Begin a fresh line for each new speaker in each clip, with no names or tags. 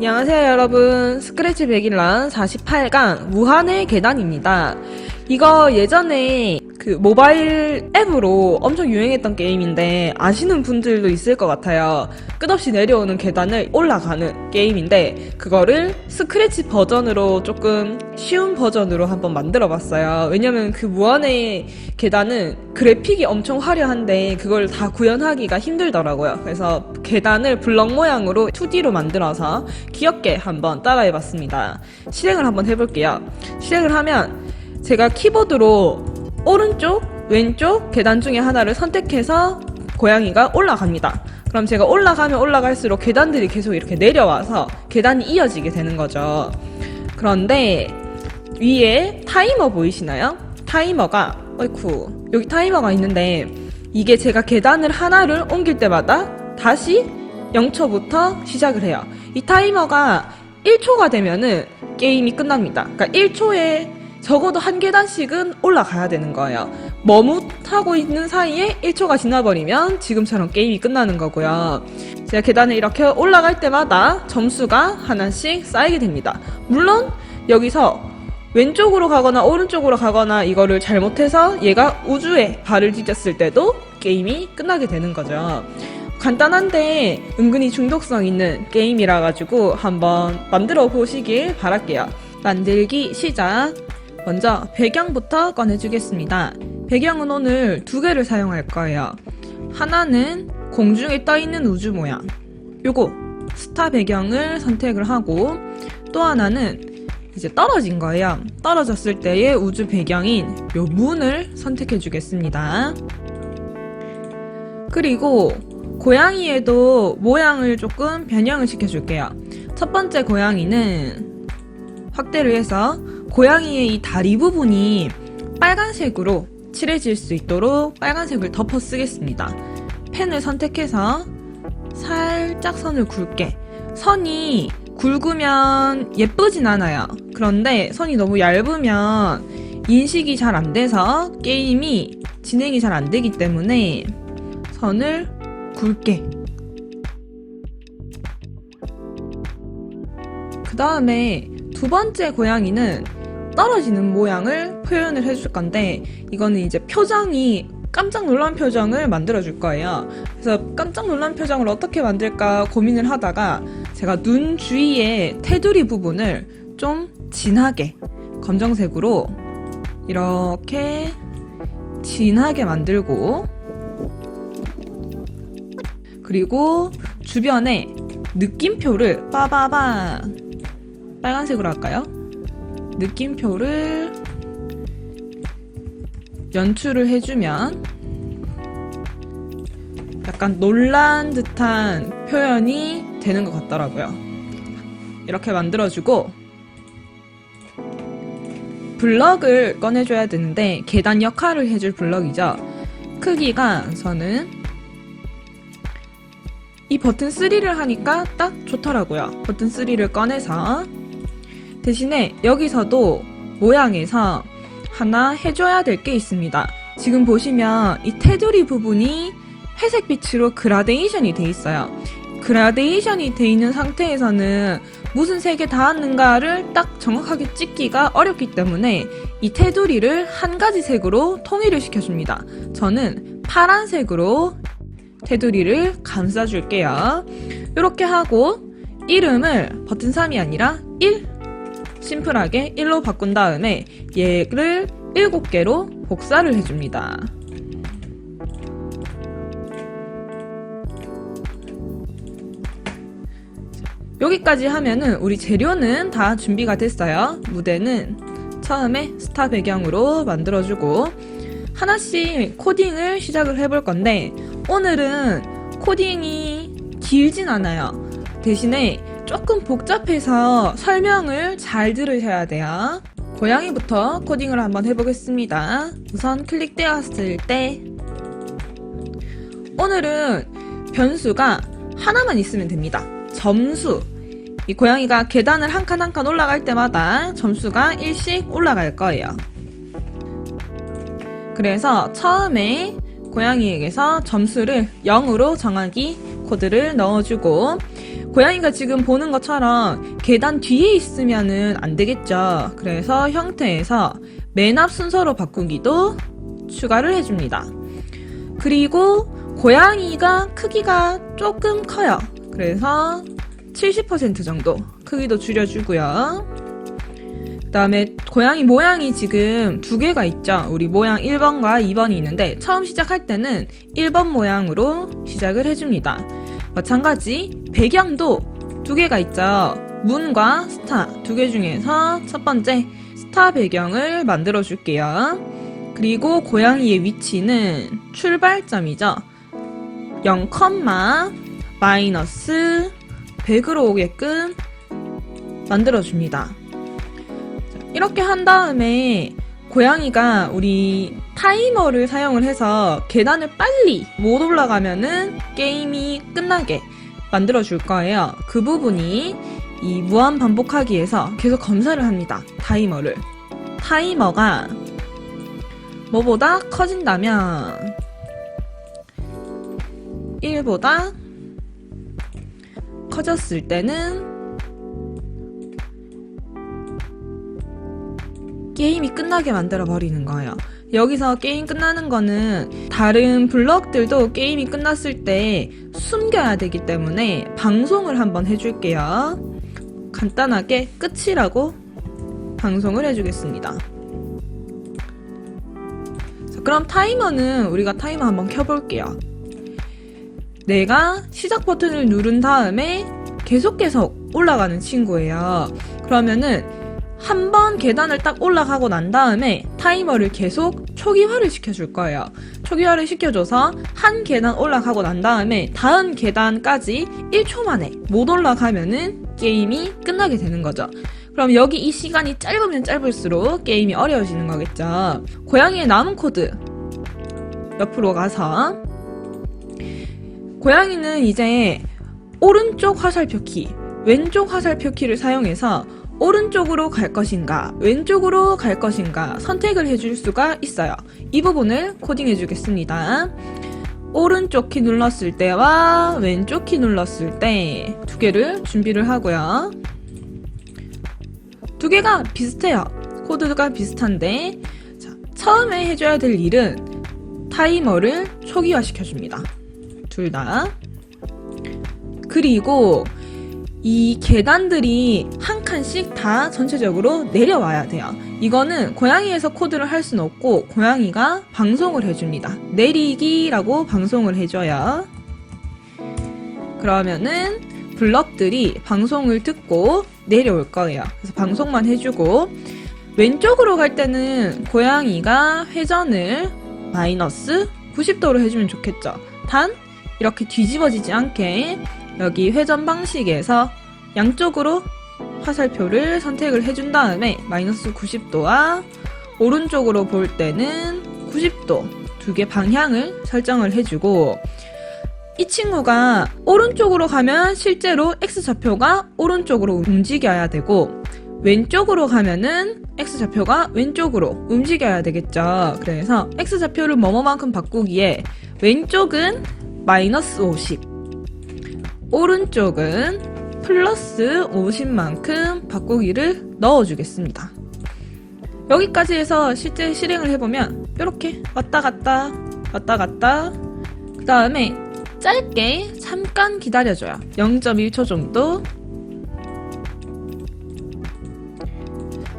안녕하세요 여러분, 스크래치 백일란 48강 무한의 계단입니다. 이거 예전에 그 모바일 앱으로 엄청 유행했던 게임인데 아시는 분들도 있을 것 같아요. 끝없이 내려오는 계단을 올라가는 게임인데 그거를 스크래치 버전으로 조금 쉬운 버전으로 한번 만들어 봤어요. 왜냐면 그 무한의 계단은 그래픽이 엄청 화려한데 그걸 다 구현하기가 힘들더라고요. 그래서 계단을 블럭 모양으로 2D로 만들어서 귀엽게 한번 따라해 봤습니다. 실행을 한번 해볼게요. 실행을 하면 제가 키보드로 오른쪽, 왼쪽 계단 중에 하나를 선택해서 고양이가 올라갑니다. 그럼 제가 올라가면 올라갈수록 계단들이 계속 이렇게 내려와서 계단이 이어지게 되는 거죠. 그런데 위에 타이머 보이시나요? 타이머가 어이쿠 여기 타이머가 있는데 이게 제가 계단을 하나를 옮길 때마다 다시 0초부터 시작을 해요. 이 타이머가 1초가 되면은 게임이 끝납니다. 그러니까 1초에 적어도 한 계단씩은 올라가야 되는 거예요. 머뭇하고 있는 사이에 1초가 지나버리면 지금처럼 게임이 끝나는 거고요. 제가 계단을 이렇게 올라갈 때마다 점수가 하나씩 쌓이게 됩니다. 물론 여기서 왼쪽으로 가거나 오른쪽으로 가거나 이거를 잘못해서 얘가 우주에 발을 디뎠을 때도 게임이 끝나게 되는 거죠. 간단한데 은근히 중독성 있는 게임이라 가지고 한번 만들어 보시길 바랄게요. 만들기 시작. 먼저 배경부터 꺼내주겠습니다. 배경은 오늘 2개를 사용할 거예요. 하나는 공중에 떠있는 우주 모양, 요거 스타 배경을 선택을 하고, 또 하나는 이제 떨어진 거예요. 떨어졌을 때의 우주 배경인 요 문을 선택해 주겠습니다. 그리고 고양이에도 모양을 조금 변형을 시켜줄게요. 첫 번째 고양이는 확대를 해서 고양이의 이 다리 부분이 빨간색으로 칠해질 수 있도록 빨간색을 덮어 쓰겠습니다. 펜을 선택해서 살짝 선을 굵게. 선이 굵으면 예쁘진 않아요. 그런데 선이 너무 얇으면 인식이 잘 안 돼서 게임이 진행이 잘 안 되기 때문에 선을 굵게. 그 다음에 두 번째 고양이는 떨어지는 모양을 표현을 해줄 건데, 이거는 이제 표정이 깜짝 놀란 표정을 만들어 줄 거예요. 그래서 깜짝 놀란 표정을 어떻게 만들까 고민을 하다가 제가 눈 주위에 테두리 부분을 좀 진하게 검정색으로 이렇게 진하게 만들고, 그리고 주변에 느낌표를 빠바바 빨간색으로 할까요? 느낌표를 연출을 해주면 약간 놀란 듯한 표현이 되는 것 같더라고요. 이렇게 만들어주고 블럭을 꺼내줘야 되는데 계단 역할을 해줄 블럭이죠. 크기가 저는 이 버튼 3를 하니까 딱 좋더라고요. 버튼 3를 꺼내서 대신에 여기서도 모양에서 하나 해줘야 될 게 있습니다. 지금 보시면 이 테두리 부분이 회색빛으로 그라데이션이 돼 있어요. 그라데이션이 돼 있는 상태에서는 무슨 색에 닿았는가를 딱 정확하게 찍기가 어렵기 때문에 이 테두리를 한 가지 색으로 통일을 시켜줍니다. 저는 파란색으로 테두리를 감싸줄게요. 이렇게 하고 이름을 버튼 3이 아니라 1 심플하게 1로 바꾼 다음에 얘를 7개로 복사를 해줍니다. 여기까지 하면은 우리 재료는 다 준비가 됐어요. 무대는 처음에 스타 배경으로 만들어주고 하나씩 코딩을 시작을 해볼 건데, 오늘은 코딩이 길진 않아요. 대신에 조금 복잡해서 설명을 잘 들으셔야 돼요. 고양이부터 코딩을 한번 해보겠습니다. 우선 클릭되었을 때 오늘은 변수가 하나만 있으면 됩니다. 점수. 이 고양이가 계단을 한 칸 한 칸 올라갈 때마다 점수가 1씩 올라갈 거예요. 그래서 처음에 고양이에게서 점수를 0으로 정하기 코드를 넣어주고, 고양이가 지금 보는 것처럼 계단 뒤에 있으면은 안 되겠죠. 그래서 형태에서 맨 앞 순서로 바꾸기도 추가를 해줍니다. 그리고 고양이가 크기가 조금 커요. 그래서 70% 정도 크기도 줄여주고요. 그 다음에 고양이 모양이 지금 두 개가 있죠. 우리 모양 1번과 2번이 있는데 처음 시작할 때는 1번 모양으로 시작을 해줍니다. 마찬가지 배경도 두 개가 있죠. 문과 스타 두 개 중에서 첫 번째 스타 배경을 만들어 줄게요. 그리고 고양이의 위치는 출발점이죠. 0, 마이너스 100으로 오게끔 만들어줍니다. 이렇게 한 다음에 고양이가 우리 타이머를 사용을 해서 계단을 빨리 못 올라가면은 게임이 끝나게 만들어줄 거예요. 그 부분이 이 무한 반복하기에서 계속 검사를 합니다. 타이머를. 타이머가 뭐보다 커진다면 1보다 커졌을 때는 게임이 끝나게 만들어 버리는 거예요. 여기서 게임 끝나는 거는 다른 블럭들도 게임이 끝났을 때 숨겨야 되기 때문에 방송을 한번 해줄게요. 간단하게 끝이라고 방송을 해주겠습니다. 자, 그럼 타이머는 우리가 타이머 한번 켜볼게요. 내가 시작 버튼을 누른 다음에 계속 올라가는 친구예요. 그러면은 한 번 계단을 딱 올라가고 난 다음에 타이머를 계속 초기화를 시켜줄 거예요. 초기화를 시켜줘서 한 계단 올라가고 난 다음에 다음 계단까지 1초 만에 못 올라가면은 게임이 끝나게 되는 거죠. 그럼 여기 이 시간이 짧으면 짧을수록 게임이 어려워지는 거겠죠. 고양이의 남은 코드 옆으로 가서 고양이는 이제 오른쪽 화살표 키, 왼쪽 화살표 키를 사용해서 오른쪽으로 갈 것인가, 왼쪽으로 갈 것인가 선택을 해줄 수가 있어요. 이 부분을 코딩해 주겠습니다. 오른쪽 키 눌렀을 때와 왼쪽 키 눌렀을 때 두 개를 준비를 하고요. 두 개가 비슷해요. 코드가 비슷한데 자, 처음에 해줘야 될 일은 타이머를 초기화 시켜줍니다. 둘 다. 그리고 이 계단들이 한 칸씩 다 전체적으로 내려와야 돼요. 이거는 고양이에서 코드를 할 수는 없고 고양이가 방송을 해줍니다. 내리기라고 방송을 해줘요. 그러면은 블럭들이 방송을 듣고 내려올 거예요. 그래서 방송만 해주고 왼쪽으로 갈 때는 고양이가 회전을 마이너스 90도로 해주면 좋겠죠. 단 이렇게 뒤집어지지 않게 여기 회전 방식에서 양쪽으로 화살표를 선택을 해준 다음에 마이너스 90도와 오른쪽으로 볼 때는 90도 두 개 방향을 설정을 해주고 이 친구가 오른쪽으로 가면 실제로 X좌표가 오른쪽으로 움직여야 되고 왼쪽으로 가면은 X좌표가 왼쪽으로 움직여야 되겠죠. 그래서 X좌표를 뭐뭐만큼 바꾸기에 왼쪽은 마이너스 50 오른쪽은 플러스 50만큼 바꾸기를 넣어주겠습니다. 여기까지 해서 실제 실행을 해보면 이렇게 왔다 갔다 그 다음에 짧게 잠깐 기다려줘요. 0.1초 정도.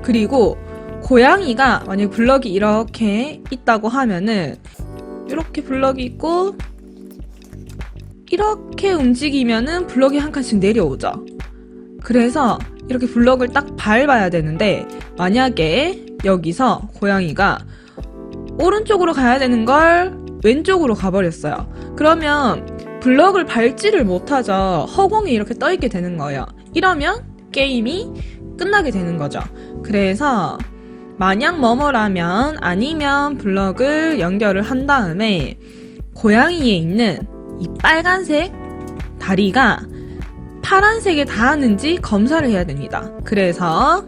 그리고 고양이가 만약 블럭이 이렇게 있다고 하면은 이렇게 블럭이 있고 이렇게 움직이면은 블럭이 한 칸씩 내려오죠. 그래서 이렇게 블럭을 딱 밟아야 되는데 만약에 여기서 고양이가 오른쪽으로 가야 되는 걸 왼쪽으로 가버렸어요. 그러면 블럭을 밟지를 못하죠. 허공이 이렇게 떠있게 되는 거예요. 이러면 게임이 끝나게 되는 거죠. 그래서 만약 뭐뭐라면 아니면 블럭을 연결을 한 다음에 고양이에 있는 이 빨간색 다리가 파란색에 닿았는지 검사를 해야 됩니다. 그래서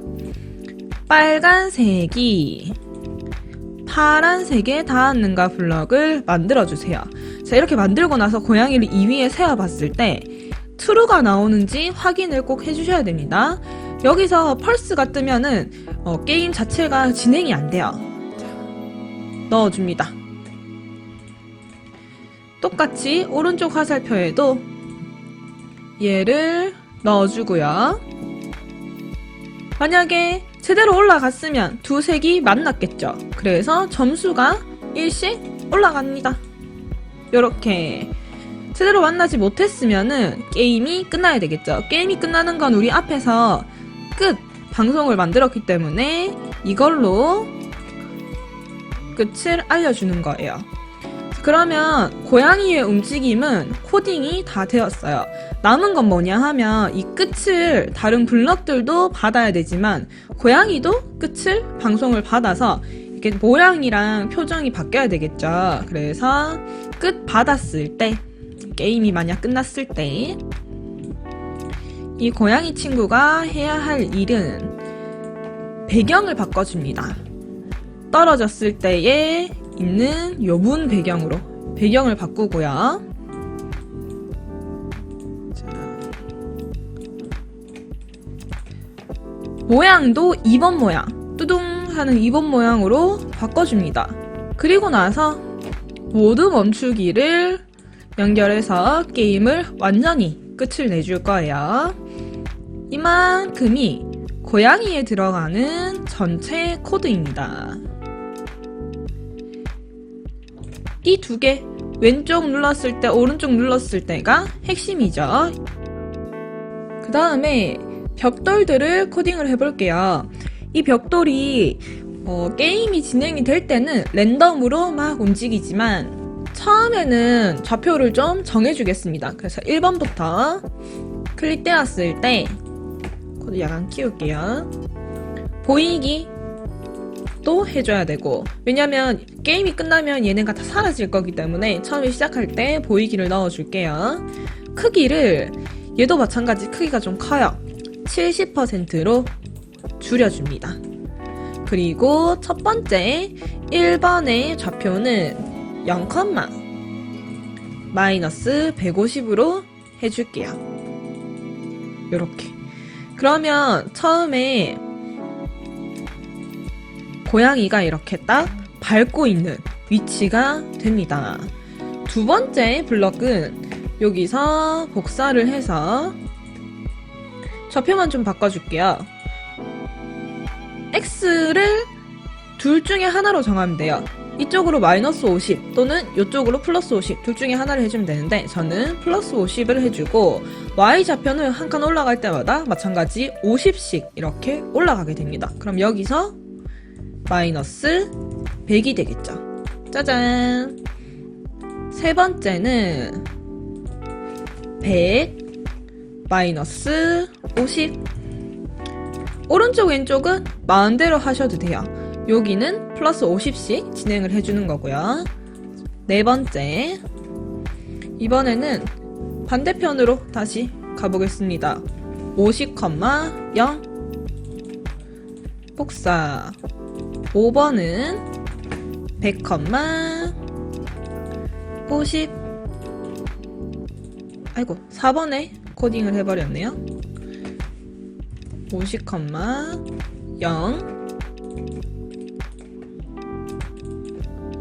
빨간색이 파란색에 닿았는가 블럭을 만들어주세요. 자, 이렇게 만들고 나서 고양이를 이 위에 세워봤을 때 true가 나오는지 확인을 꼭 해주셔야 됩니다. 여기서 펄스가 뜨면은 게임 자체가 진행이 안 돼요. 자, 넣어줍니다. 똑같이 오른쪽 화살표에도 얘를 넣어주고요. 만약에 제대로 올라갔으면 두 색이 만났겠죠. 그래서 점수가 1씩 올라갑니다. 요렇게 제대로 만나지 못했으면은 게임이 끝나야 되겠죠. 게임이 끝나는 건 우리 앞에서 끝 방송을 만들었기 때문에 이걸로 끝을 알려주는 거예요. 그러면 고양이의 움직임은 코딩이 다 되었어요. 남은 건 뭐냐 하면 이 끝을 다른 블럭들도 받아야 되지만 고양이도 끝을 방송을 받아서 이렇게 모양이랑 표정이 바뀌어야 되겠죠. 그래서 끝 받았을 때, 게임이 만약 끝났을 때 이 고양이 친구가 해야 할 일은 배경을 바꿔줍니다. 떨어졌을 때에 있는 요 문 배경으로 배경을 바꾸고요. 자, 모양도 2번 모양, 뚜둥 하는 2번 모양으로 바꿔줍니다. 그리고 나서 모두 멈추기를 연결해서 게임을 완전히 끝을 내줄 거예요. 이만큼이 고양이에 들어가는 전체 코드입니다. 이 두 개, 왼쪽 눌렀을 때, 오른쪽 눌렀을 때가 핵심이죠. 그 다음에 벽돌들을 코딩을 해볼게요. 이 벽돌이 게임이 진행이 될 때는 랜덤으로 막 움직이지만 처음에는 좌표를 좀 정해주겠습니다. 그래서 1번부터 클릭되었을 때 코드 약간 키울게요. 보이기 또 해줘야 되고, 왜냐면 게임이 끝나면 얘네가 다 사라질 거기 때문에 처음에 시작할 때 보이기를 넣어줄게요. 크기를 얘도 마찬가지 크기가 좀 커요. 70%로 줄여줍니다. 그리고 첫 번째 1번의 좌표는 0, 마이너스 150으로 해줄게요. 요렇게. 그러면 처음에 고양이가 이렇게 딱 밟고 있는 위치가 됩니다. 두 번째 블럭은 여기서 복사를 해서 좌표만 좀 바꿔줄게요. X를 둘 중에 하나로 정하면 돼요. 이쪽으로 마이너스 50 또는 이쪽으로 플러스 50 둘 중에 하나를 해주면 되는데 저는 플러스 50을 해주고 Y 좌표는 한 칸 올라갈 때마다 마찬가지 50씩 이렇게 올라가게 됩니다. 그럼 여기서 마이너스 100이 되겠죠. 짜잔! 세 번째는 100 마이너스 50. 오른쪽 왼쪽은 마음대로 하셔도 돼요. 여기는 플러스 50씩 진행을 해주는 거고요. 네 번째, 이번에는 반대편으로 다시 가보겠습니다. 50,0 복사. 5번은 100,50. 아이고, 4번에 코딩을 해버렸네요. 50,0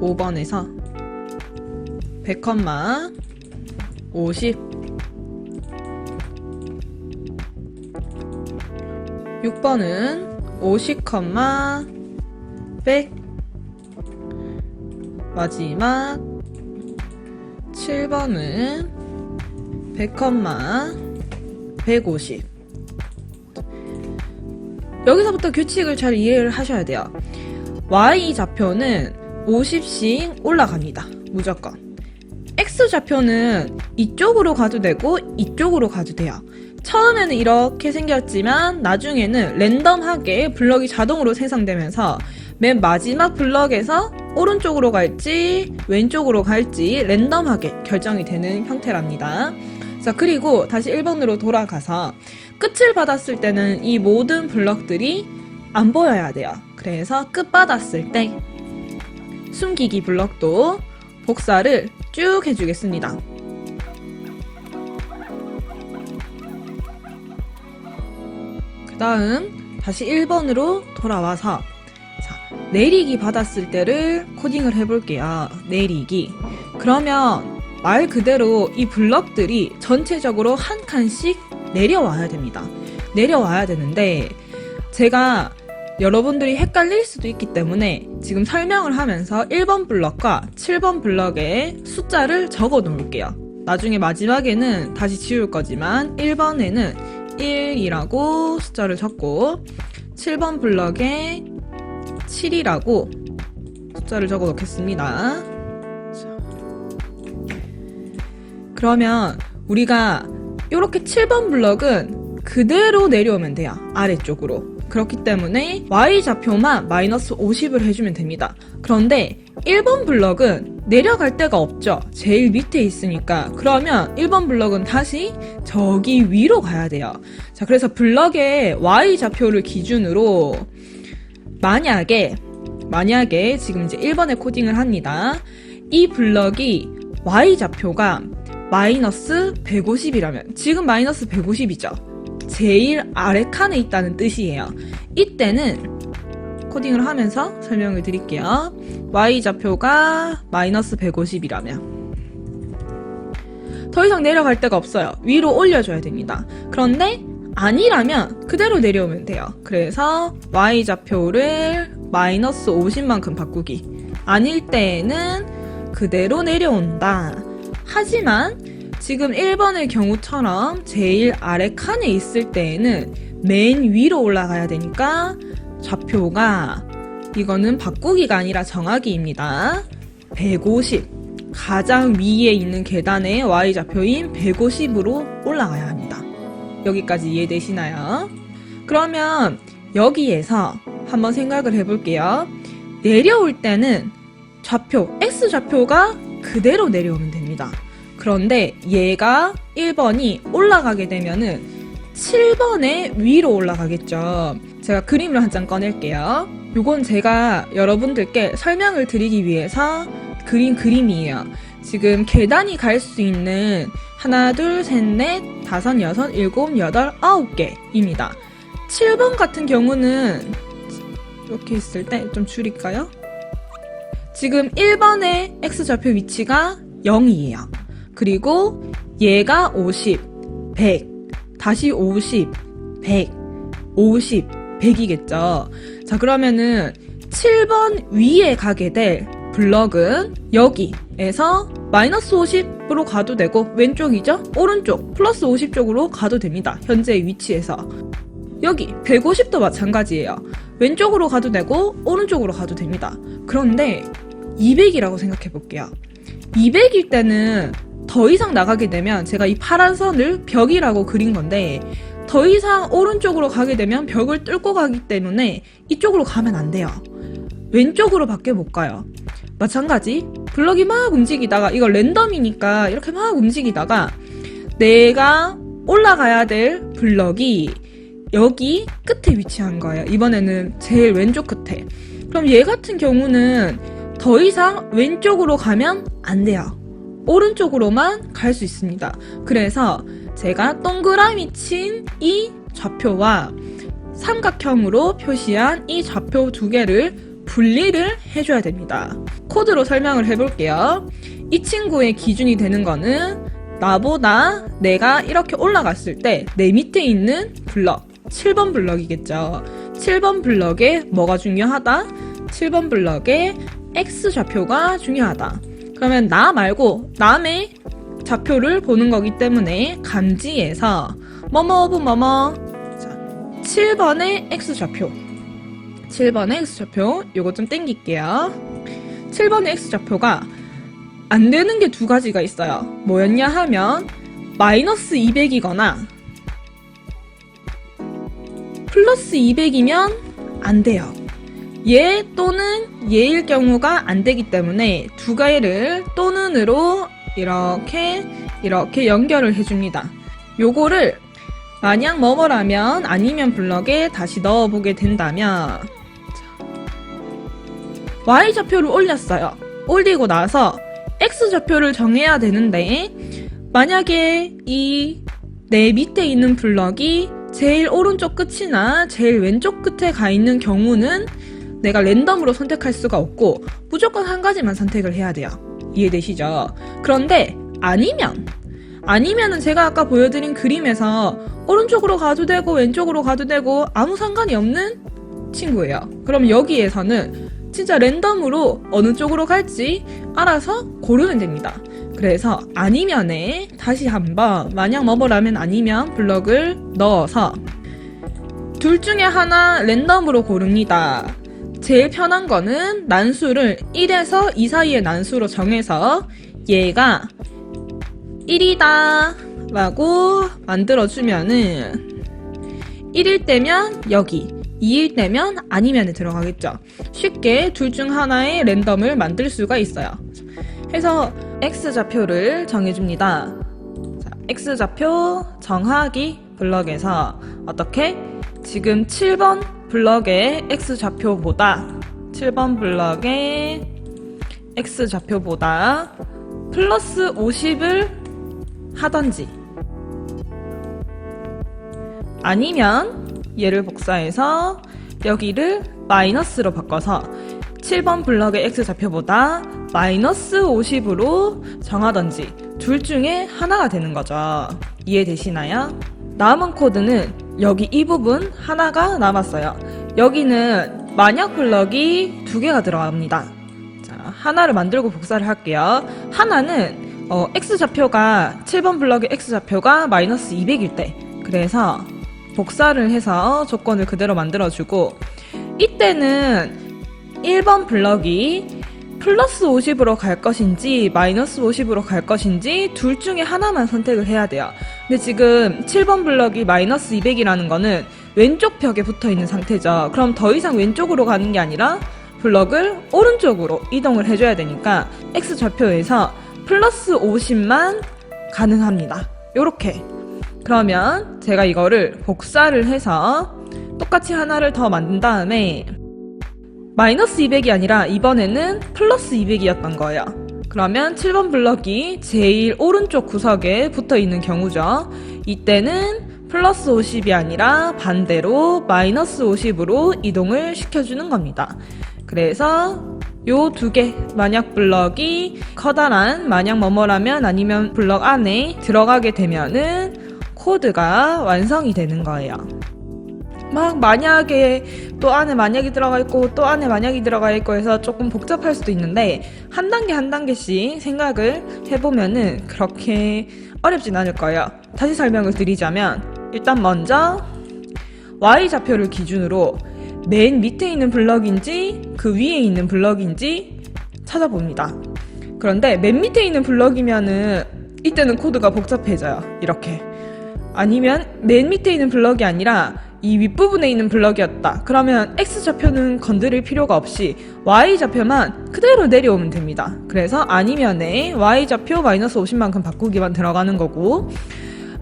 5번에서 100,50 6번은 50,100 마지막 7번은 100,150 여기서부터 규칙을 잘 이해를 하셔야 돼요. Y 좌표는 50씩 올라갑니다. 무조건. X 좌표는 이쪽으로 가도 되고 이쪽으로 가도 돼요. 처음에는 이렇게 생겼지만 나중에는 랜덤하게 블럭이 자동으로 생성되면서 맨 마지막 블럭에서 오른쪽으로 갈지 왼쪽으로 갈지 랜덤하게 결정이 되는 형태랍니다. 자, 그리고 다시 1번으로 돌아가서 끝을 받았을 때는 이 모든 블럭들이 안 보여야 돼요. 그래서 끝 받았을 때 숨기기 블럭도 복사를 쭉 해주겠습니다. 그 다음 다시 1번으로 돌아와서 자, 내리기 받았을 때를 코딩을 해볼게요. 내리기. 그러면 말 그대로 이 블럭들이 전체적으로 한 칸씩 내려와야 됩니다. 내려와야 되는데 제가 여러분들이 헷갈릴 수도 있기 때문에 지금 설명을 하면서 1번 블럭과 7번 블럭에 숫자를 적어 놓을게요. 나중에 마지막에는 다시 지울 거지만 1번에는 1이라고 숫자를 적고 7번 블럭에 7이라고 숫자를 적어 놓겠습니다. 자. 그러면 우리가 이렇게 7번 블럭은 그대로 내려오면 돼요. 아래쪽으로. 그렇기 때문에 Y좌표만 마이너스 50을 해주면 됩니다. 그런데 1번 블럭은 내려갈 데가 없죠. 제일 밑에 있으니까. 그러면 1번 블럭은 다시 저기 위로 가야 돼요. 자, 그래서 블럭의 Y좌표를 기준으로 만약에 지금 이제 1번에 코딩을 합니다. 이 블럭이 Y좌표가 마이너스 150이라면 지금 마이너스 150이죠. 제일 아래 칸에 있다는 뜻이에요. 이때는 코딩을 하면서 설명을 드릴게요. Y좌표가 마이너스 150이라면 더 이상 내려갈 데가 없어요. 위로 올려줘야 됩니다. 그런데 아니라면 그대로 내려오면 돼요. 그래서 Y좌표를 마이너스 50만큼 바꾸기. 아닐 때에는 그대로 내려온다. 하지만 지금 1번의 경우처럼 제일 아래 칸에 있을 때에는 맨 위로 올라가야 되니까 좌표가 이거는 바꾸기가 아니라 정하기입니다. 150 가장 위에 있는 계단의 Y좌표인 150으로 올라가야 합니다. 여기까지 이해되시나요? 그러면 여기에서 한번 생각을 해볼게요. 내려올 때는 좌표, X좌표가 그대로 내려오면 됩니다. 그런데 얘가 1번이 올라가게 되면은 7번에 위로 올라가겠죠. 제가 그림을 한 장 꺼낼게요. 요건 제가 여러분들께 설명을 드리기 위해서 그린 그림이에요. 지금 계단이 갈 수 있는 하나, 둘, 셋, 넷, 다섯, 여섯, 일곱, 여덟, 9개입니다. 7번 같은 경우는 이렇게 있을 때 좀 줄일까요? 지금 1번의 X좌표 위치가 0이에요. 그리고 얘가 50, 100, 다시 50, 100, 50, 100이겠죠. 자, 그러면은 7번 위에 가게 될 블럭은 여기에서 마이너스 50으로 가도 되고 왼쪽이죠? 오른쪽 플러스 50 쪽으로 가도 됩니다. 현재의 위치에서. 여기 150도 마찬가지예요. 왼쪽으로 가도 되고 오른쪽으로 가도 됩니다. 그런데 200이라고 생각해 볼게요. 200일 때는 더 이상 나가게 되면 제가 이 파란 선을 벽이라고 그린 건데 더 이상 오른쪽으로 가게 되면 벽을 뚫고 가기 때문에 이쪽으로 가면 안 돼요. 왼쪽으로 밖에 못 가요. 마찬가지 블럭이 막 움직이다가 이거 랜덤이니까 이렇게 막 움직이다가 내가 올라가야 될 블럭이 여기 끝에 위치한 거예요. 이번에는 제일 왼쪽 끝에. 그럼 얘 같은 경우는 더 이상 왼쪽으로 가면 안 돼요. 오른쪽으로만 갈 수 있습니다. 그래서 제가 동그라미 친 이 좌표와 삼각형으로 표시한 이 좌표 두 개를 분리를 해줘야 됩니다. 코드로 설명을 해볼게요. 이 친구의 기준이 되는 거는 나보다 내가 이렇게 올라갔을 때 내 밑에 있는 블럭 7번 블럭이겠죠. 7번 블럭에 뭐가 중요하다? 7번 블럭에 X좌표가 중요하다. 그러면 나 말고 남의 좌표를 보는 거기 때문에 감지에서 뭐뭐 오브 뭐뭐 자, 7번의 X좌표 7번의 X좌표 요거 좀 땡길게요. 7번의 X좌표가 안 되는 게 두 가지가 있어요. 뭐였냐 하면 마이너스 200이거나 플러스 200이면 안 돼요. 얘 또는 얘일 경우가 안 되기 때문에 두 개를 또는으로 이렇게 연결을 해줍니다. 요거를 만약 뭐뭐라면 아니면 블럭에 다시 넣어보게 된다면 Y좌표를 올렸어요. 올리고 나서 X좌표를 정해야 되는데 만약에 이 내 밑에 있는 블럭이 제일 오른쪽 끝이나 제일 왼쪽 끝에 가 있는 경우는 내가 랜덤으로 선택할 수가 없고 무조건 한 가지만 선택을 해야 돼요. 이해되시죠? 그런데 아니면은 제가 아까 보여드린 그림에서 오른쪽으로 가도 되고 왼쪽으로 가도 되고 아무 상관이 없는 친구예요. 그럼 여기에서는 진짜 랜덤으로 어느 쪽으로 갈지 알아서 고르면 됩니다. 그래서 아니면에 다시 한번 만약 뭐뭐라면 아니면 블럭을 넣어서 둘 중에 하나 랜덤으로 고릅니다. 제일 편한 거는 난수를 1에서 2 사이의 난수로 정해서 얘가 1이다 라고 만들어주면은 1일 때면 여기 2일 때면 아니면에 들어가겠죠. 쉽게 둘 중 하나의 랜덤을 만들 수가 있어요. 해서 X좌표를 정해줍니다. 자, X좌표 정하기 블럭에서 어떻게? 지금 7번 블럭의 X좌표보다 7번 블럭의 X좌표보다 플러스 50을 하던지 아니면 얘를 복사해서 여기를 마이너스로 바꿔서 7번 블럭의 X좌표보다 마이너스 50으로 정하던지 둘 중에 하나가 되는 거죠. 이해되시나요? 남은 코드는 여기 이 부분 하나가 남았어요. 여기는 만약 블럭이 2개가 들어갑니다. 자, 하나를 만들고 복사를 할게요. 하나는 X좌표가 7번 블럭의 X좌표가 마이너스 200일 때 그래서 복사를 해서 조건을 그대로 만들어주고 이때는 1번 블럭이 플러스 50으로 갈 것인지 마이너스 50으로 갈 것인지 둘 중에 하나만 선택을 해야 돼요. 근데 지금 7번 블럭이 마이너스 200이라는 거는 왼쪽 벽에 붙어 있는 상태죠. 그럼 더 이상 왼쪽으로 가는 게 아니라 블럭을 오른쪽으로 이동을 해줘야 되니까 X좌표에서 플러스 50만 가능합니다. 요렇게. 그러면 제가 이거를 복사를 해서 똑같이 하나를 더 만든 다음에 마이너스 200이 아니라 이번에는 플러스 200이었던 거예요. 그러면 7번 블럭이 제일 오른쪽 구석에 붙어 있는 경우죠. 이때는 플러스 50이 아니라 반대로 마이너스 50으로 이동을 시켜주는 겁니다. 그래서 요 두 개 만약 블럭이 커다란 만약 뭐뭐라면 아니면 블럭 안에 들어가게 되면은 코드가 완성이 되는 거예요. 막 만약에 또 안에 만약이 들어가 있고 또 안에 만약이 들어가 있고 해서 조금 복잡할 수도 있는데 한 단계 한 단계씩 생각을 해보면은 그렇게 어렵진 않을 거예요. 다시 설명을 드리자면 일단 먼저 Y좌표를 기준으로 맨 밑에 있는 블럭인지 그 위에 있는 블럭인지 찾아봅니다. 그런데 맨 밑에 있는 블럭이면은 이때는 코드가 복잡해져요. 이렇게. 아니면 맨 밑에 있는 블럭이 아니라 이 윗부분에 있는 블럭이었다. 그러면 X좌표는 건드릴 필요가 없이 Y좌표만 그대로 내려오면 됩니다. 그래서 아니면에 Y좌표 마이너스 50만큼 바꾸기만 들어가는 거고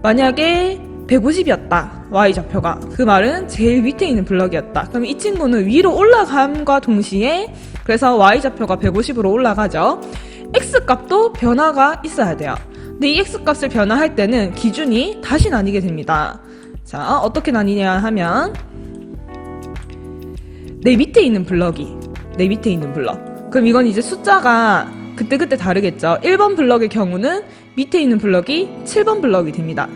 만약에 150이었다. Y좌표가. 그 말은 제일 밑에 있는 블럭이었다. 그럼 이 친구는 위로 올라감과 동시에 그래서 Y좌표가 150으로 올라가죠. X값도 변화가 있어야 돼요. 근데 이 X값을 변화할 때는 기준이 다시 나뉘게 됩니다. 자, 어떻게 나뉘냐 하면 내 밑에 있는 블럭 그럼 이건 이제 숫자가 그때그때 다르겠죠. 1번 블럭의 경우는 밑에 있는 블럭이 7번 블럭이 됩니다.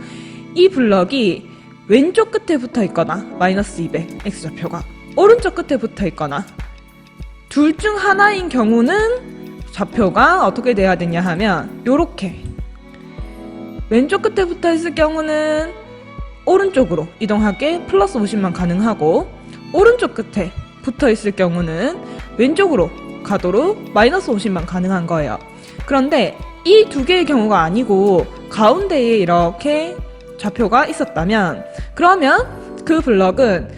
이 블럭이 왼쪽 끝에 붙어 있거나 마이너스 200 X좌표가 오른쪽 끝에 붙어 있거나 둘 중 하나인 경우는 좌표가 어떻게 돼야 되냐 하면 요렇게 왼쪽 끝에 붙어 있을 경우는 오른쪽으로 이동하게 플러스 50만 가능하고 오른쪽 끝에 붙어 있을 경우는 왼쪽으로 가도록 마이너스 50만 가능한 거예요. 그런데 이 두 개의 경우가 아니고 가운데에 이렇게 좌표가 있었다면 그러면 그 블럭은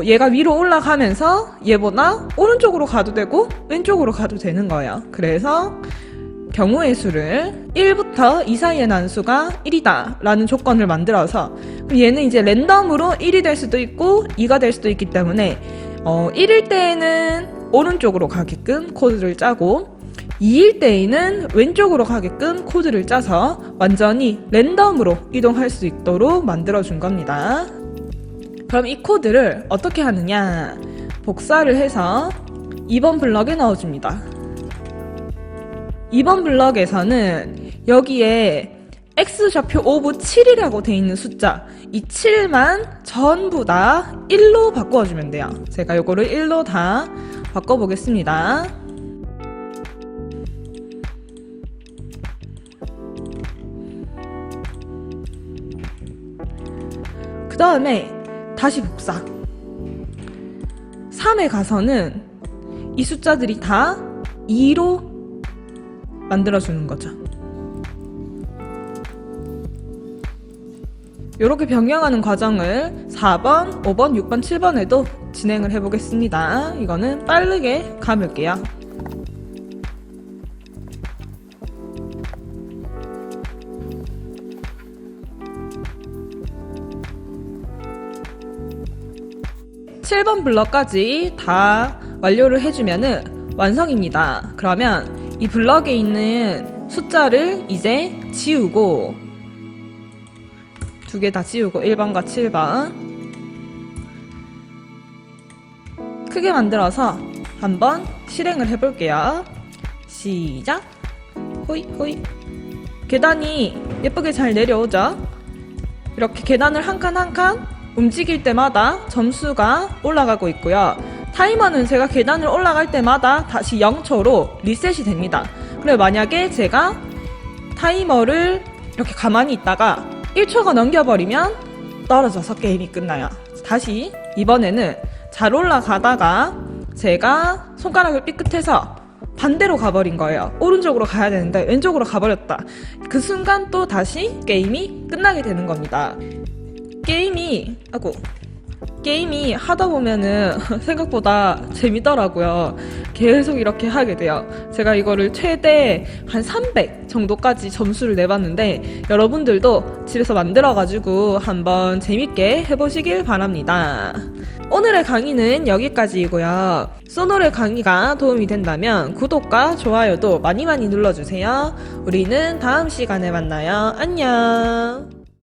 얘가 위로 올라가면서 얘보다 오른쪽으로 가도 되고 왼쪽으로 가도 되는 거예요. 그래서 경우의 수를 1부터 2 사이의 난수가 1이다 라는 조건을 만들어서 얘는 이제 랜덤으로 1이 될 수도 있고 2가 될 수도 있기 때문에 1일 때에는 오른쪽으로 가게끔 코드를 짜고 2일 때에는 왼쪽으로 가게끔 코드를 짜서 완전히 랜덤으로 이동할 수 있도록 만들어준 겁니다. 그럼 이 코드를 어떻게 하느냐? 복사를 해서 2번 블럭에 넣어줍니다. 2번 블럭에서는 여기에 X좌표 오브 7이라고 되어 있는 숫자, 이 7만 전부 다 1로 바꿔주면 돼요. 제가 요거를 1로 다 바꿔보겠습니다. 그 다음에 다시 복사. 3에 가서는 이 숫자들이 다 2로 만들어주는 거죠. 이렇게 변경하는 과정을 4번, 5번, 6번, 7번에도 진행을 해보겠습니다. 이거는 빠르게 가볼게요. (7번) 블럭까지 다 완료를 해주면은 완성입니다. 그러면 이 블럭에 있는 숫자를 이제 지우고, 두 개 다 지우고 1번과 7번 크게 만들어서 한번 실행을 해볼게요. 시작. 호이 호이. 계단이 예쁘게 잘 내려오죠? 이렇게 계단을 한 칸 한 칸 움직일 때마다 점수가 올라가고 있고요. 타이머는 제가 계단을 올라갈 때마다 다시 0초로 리셋이 됩니다. 그리고 만약에 제가 타이머를 이렇게 가만히 있다가 1초가 넘겨버리면 떨어져서 게임이 끝나요. 다시 이번에는 잘 올라가다가 제가 손가락을 삐끗해서 반대로 가버린 거예요. 오른쪽으로 가야 되는데 왼쪽으로 가버렸다. 그 순간 또 다시 게임이 끝나게 되는 겁니다. 게임이 하다 보면은 생각보다 재밌더라고요. 계속 이렇게 하게 돼요. 제가 이거를 최대 한 300 정도까지 점수를 내봤는데 여러분들도 집에서 만들어가지고 한번 재밌게 해보시길 바랍니다. 오늘의 강의는 여기까지이고요. 소노의 강의가 도움이 된다면 구독과 좋아요도 많이 눌러주세요. 우리는 다음 시간에 만나요. 안녕.